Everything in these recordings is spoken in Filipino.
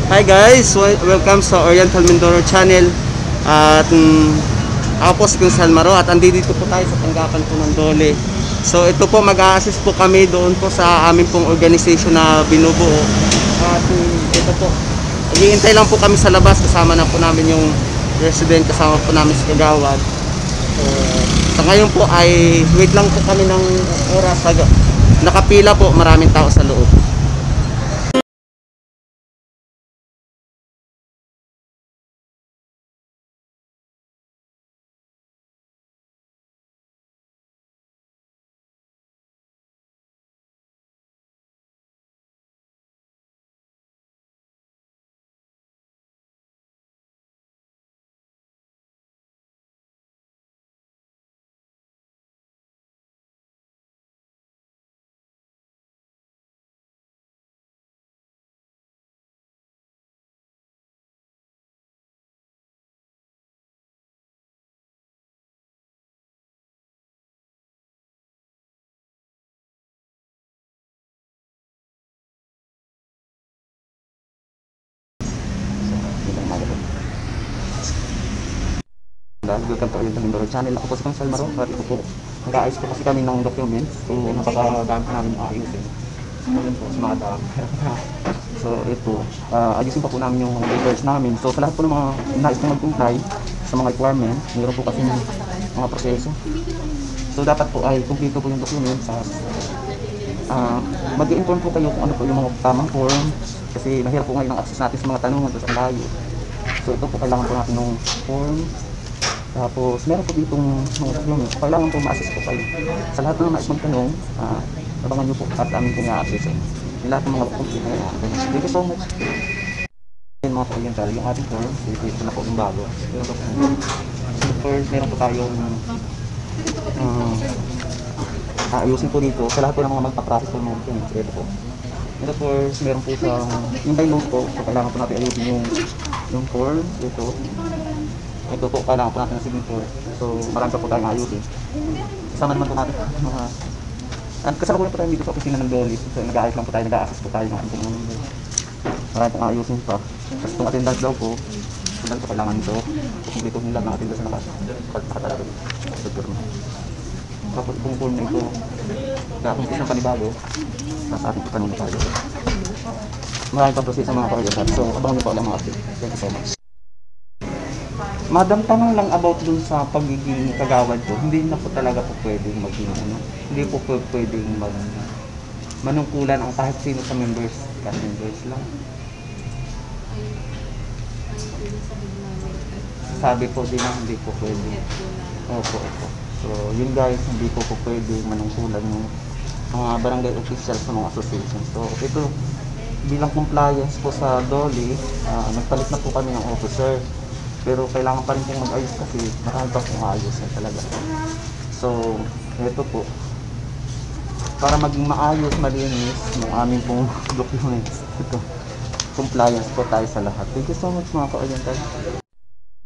Hi guys, welcome sa Oriental Mindoro Channel. At ako po si Gonzalo Maro at andito po tayo sa tanggapan po ng Dole. So ito po, mag-a-assist po kami doon po sa aming pong organization na binubuo. At ito po, hihintay lang po kami sa labas, kasama na po namin yung resident, kasama po namin si Kagawad. So sa ngayon po ay wait lang po kami ng oras. Nakapila po, maraming tao sa loob. Welcome to Oriental Mindoro Channel. Ako po si Gonzalo Maro at ako po nag-aayos po kasi kami ng documents. So napakadami po namin ayusin. So yun po si Madam. So ito, ayusin pa po namin yung papers namin. So sa lahat po ng mga nais na mag-comply sa mga requirements, mayroon po kasi mga proseso. So dapat po ay kumpleto po yung documents. Mag-inform po kayo kung ano po yung mga tamang form. Kasi mahirap po ngayon ang access natin sa mga tanong at ang layo. So ito po, kailangan po natin ng form. Tapos meron po ditong mga documents. Kailangan po ma-assist po kayo. Sa lahat ng nais magtanong, abangan nyo po at amin po nga-access. Yung lahat ng mga documents na yan. Thank you so much. Yung mga Oriental, yung ating form, ito na po yung bago. First, meron po tayong ayusin po dito. Sa lahat po ng mga magpa-process po ng mga documents. Ito po. Ito first, meron po sa yung by note po. So kailangan po natin ayusin yung form. Ito po, kailangan po natin ng signature. So, marami pa po tayong ayusin. Kasama naman po natin mga... Kasama po na po tayo dito sa opisina ng Dole. So, nag-aayos lang po tayo, nag-a-assist po tayo ng ating mga marami pong ayusin pa. Tapos itong attendance daw po, kung po kailangan nito, kumpletuhin lang ng attendance na nakatalaga. Tapos itong form na ito, kung isang panibago, sa ating po kanina tayo. Marami pang proseso mga Oriental. So, abangan niyo po lang mga update. Thank you so much. Madam, tanong lang about dun sa pagiging kagawad ko. Hindi na po talaga po pwedeng maging hindi po pwedeng manungkulan ang kahit sino sa members, cast members lang. Sabi po din na hindi po pwede. Opo. So, yun guys, hindi po pwedeng manungkulan yung mga barangay officials sa mga association. So, ito, bilang compliance po sa Dole, nagpalit na po kami ng officer. Pero kailangan pa rin pong mag-ayos kasi marami pa pong ayos na talaga. So, ito po. Para maging maayos, malinis ng aming pong documents. Ito. Compliance po tayo sa lahat. Thank you so much mga ka-Oriental.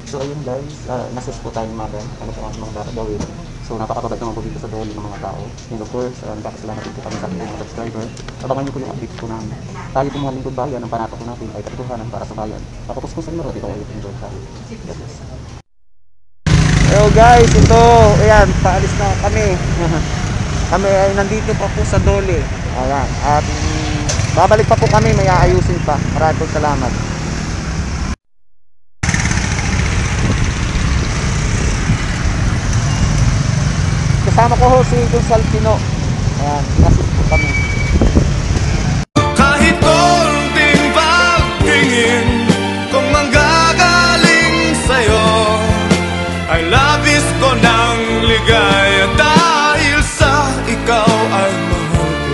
So, ayun guys. Nassess po tayo Madam. Ano po ang mga gagawin. So, napakababad naman po dito sa Dole ng mga tao. And of course, nagkakasalamat din po kami sa ating mga subscriber. Abangan niyo po yung update po namin. Tayo po mga lingkod bayan, ang panata po natin ay katotohanan para sa bayan. Ako po si Gonzalo Maro, dito kayo enjoy sa hello guys, ito, ayan, paalis na kami. Kami ay nandito pa po sa Dole. Ayan, at babalik pa po kami, may aayusin pa. Maraming po salamat. Kasama ko ho si Gonzalo Pino. Ayan, nasis po kami. Kahit konting pagtingin kung manggagaling sa'yo, ay labis ko ng ligay.